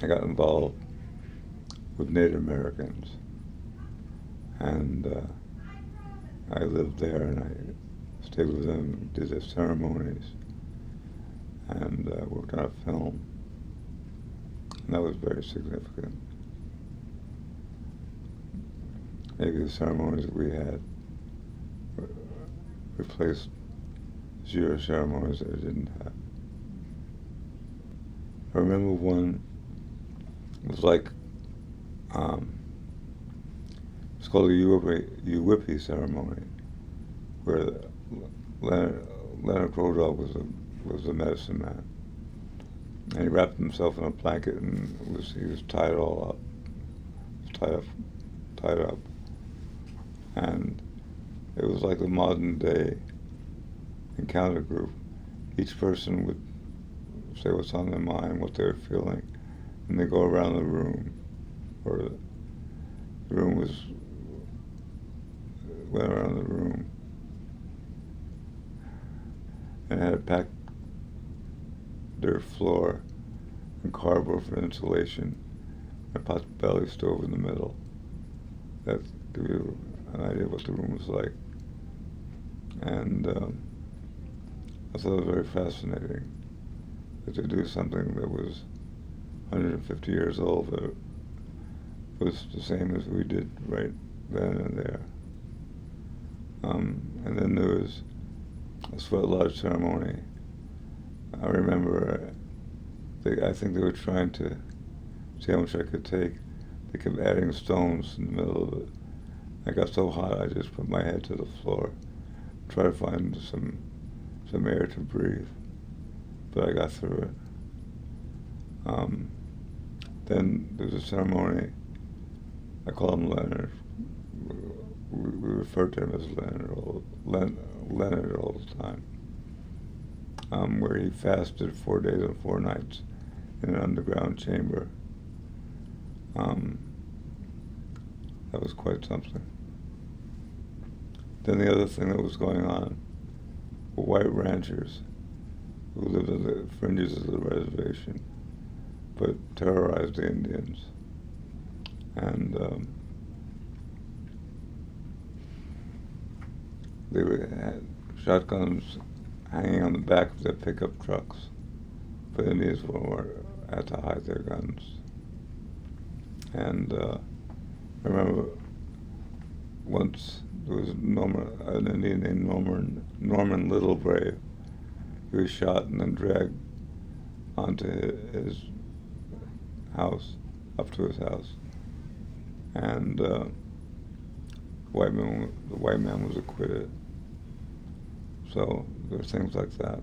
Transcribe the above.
I got involved with Native Americans, and I lived there, and I stayed with them, did their ceremonies, and worked on a film, and that was very significant. Maybe the ceremonies that we had replaced Jewish ceremonies that I didn't have. I remember one, it was like, it's called the Uwippi ceremony, where Leonard Crodell was the medicine man. And he wrapped himself in a blanket and he was tied all up, tied up. And it was like a modern day encounter group. Each person would say what's on their mind, what they're feeling, and they go around the room, or the room went around the room, and had a packed dirt floor and cardboard for insulation, and a pot-belly stove in the middle. That gives you an idea of what the room was like. And I thought it was very fascinating that to do something that was 150 years old that was the same as we did right then and there. And then there was a sweat lodge ceremony. I remember, I think they were trying to see how much I could take. They kept adding stones in the middle of it. I got so hot I just put my head to the floor, tried to find some air to breathe, but I got through it. Then there's a ceremony. I call him Leonard. We refer to him as Leonard all the time. Where he fasted 4 days and 4 nights in an underground chamber. That was quite something. Then the other thing that was going on were white ranchers who lived on the fringes of the reservation, but terrorized the Indians. And they had shotguns hanging on the back of their pickup trucks, but Indians had to hide their guns. And I remember once there was an Indian named Norman Littlebrave. He was shot and then dragged onto his house, up to his house, and the white man was acquitted. So there were things like that.